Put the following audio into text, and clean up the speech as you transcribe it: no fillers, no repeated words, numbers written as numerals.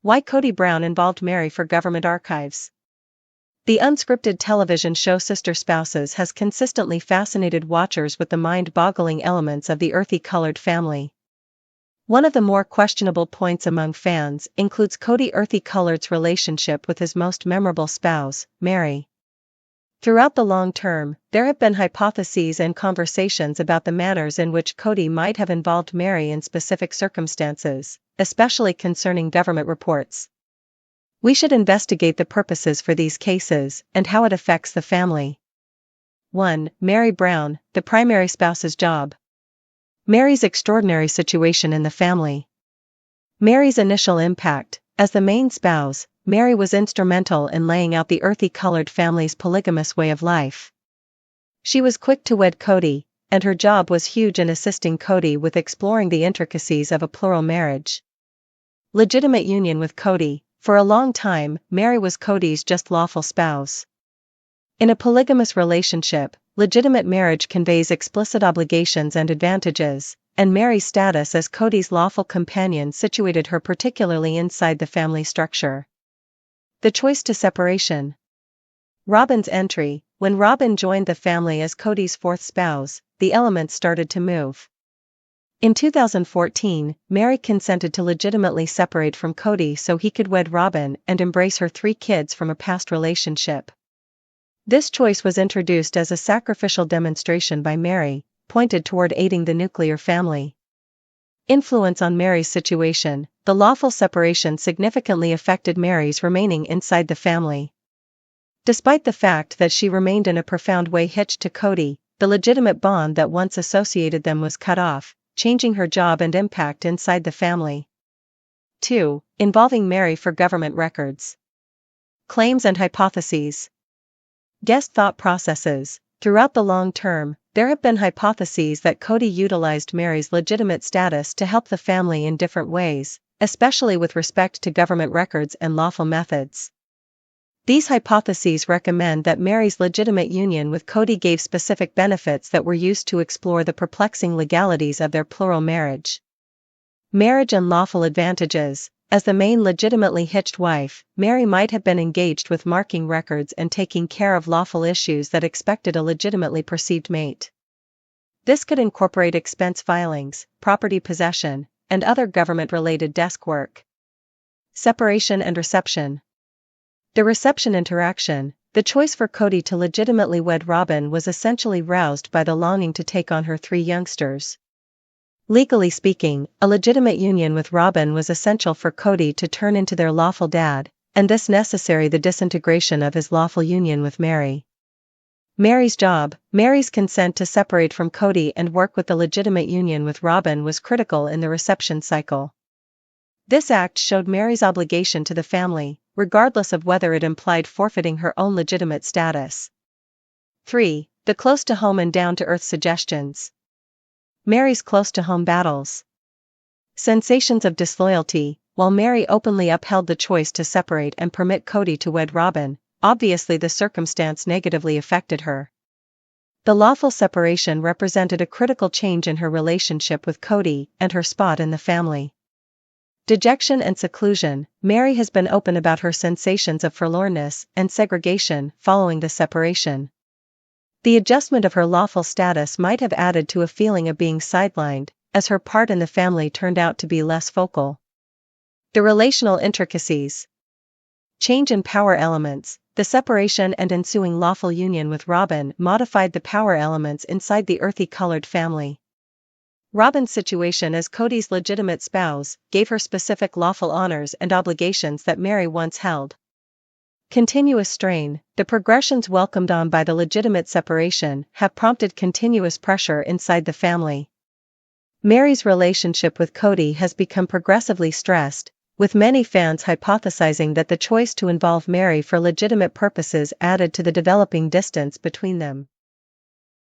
Why Kody Brown involved Mary for government archives. The unscripted television show Sister Spouses has consistently fascinated watchers with the mind-boggling elements of the earthy-colored family. One of the more questionable points among fans includes Kody earthy-colored's relationship with his most memorable spouse, Mary. Throughout the long term, there have been hypotheses and conversations about the manners in which Kody might have involved Mary in specific circumstances, especially concerning government reports. We should investigate the purposes for these cases and how it affects the family. 1. Mary Brown, the primary spouse's job. Mary's extraordinary situation in the family. Mary's initial impact. As the main spouse, Mary was instrumental in laying out the earthy-colored family's polygamous way of life. She was quick to wed Kody, and her job was huge in assisting Kody with exploring the intricacies of a plural marriage. Legitimate union with Kody. For a long time, Mary was Kody's just lawful spouse. In a polygamous relationship, legitimate marriage conveys explicit obligations and advantages, and Mary's status as Kody's lawful companion situated her particularly inside the family structure. The choice to separation. Robyn's entry. When Robyn joined the family as Kody's fourth spouse, the elements started to move. In 2014, Mary consented to legitimately separate from Kody so he could wed Robyn and embrace her 3 kids from a past relationship. This choice was introduced as a sacrificial demonstration by Mary, pointed toward aiding the nuclear family. Influence on Mary's situation. The lawful separation significantly affected Mary's remaining inside the family. Despite the fact that she remained in a profound way hitched to Kody, the legitimate bond that once associated them was cut off, changing her job and impact inside the family. 2. Involving Mary for government records. Claims and hypotheses. Guest thought processes. Throughout the long term, there have been hypotheses that Kody utilized Mary's legitimate status to help the family in different ways, especially with respect to government records and lawful methods. These hypotheses recommend that Mary's legitimate union with Kody gave specific benefits that were used to explore the perplexing legalities of their plural marriage. Marriage and lawful advantages. As the main legitimately hitched wife, Mary might have been engaged with marking records and taking care of lawful issues that expected a legitimately perceived mate. This could incorporate expense filings, property possession, and other government-related desk work. Separation and reception. The reception interaction. The choice for Kody to legitimately wed Robyn was essentially roused by the longing to take on her 3 youngsters. Legally speaking, a legitimate union with Robyn was essential for Kody to turn into their lawful dad, and this necessary the disintegration of his lawful union with Mary. Mary's job. Mary's consent to separate from Kody and work with the legitimate union with Robyn was critical in the reception cycle. This act showed Mary's obligation to the family, regardless of whether it implied forfeiting her own legitimate status. 3. The close-to-home and down-to-earth suggestions. Mary's close-to-home battles. Sensations of disloyalty. While Mary openly upheld the choice to separate and permit Kody to wed Robyn, obviously the circumstance negatively affected her. The lawful separation represented a critical change in her relationship with Kody and her spot in the family. Dejection and seclusion. Mary has been open about her sensations of forlornness and segregation following the separation. The adjustment of her lawful status might have added to a feeling of being sidelined, as her part in the family turned out to be less focal. The relational intricacies. Change in power elements. The separation and ensuing lawful union with Robyn modified the power elements inside the earthy-colored family. Robyn's situation as Kody's legitimate spouse gave her specific lawful honors and obligations that Mary once held. Continuous strain. The progressions welcomed on by the legitimate separation have prompted continuous pressure inside the family. Mary's relationship with Kody has become progressively stressed, with many fans hypothesizing that the choice to involve Mary for legitimate purposes added to the developing distance between them.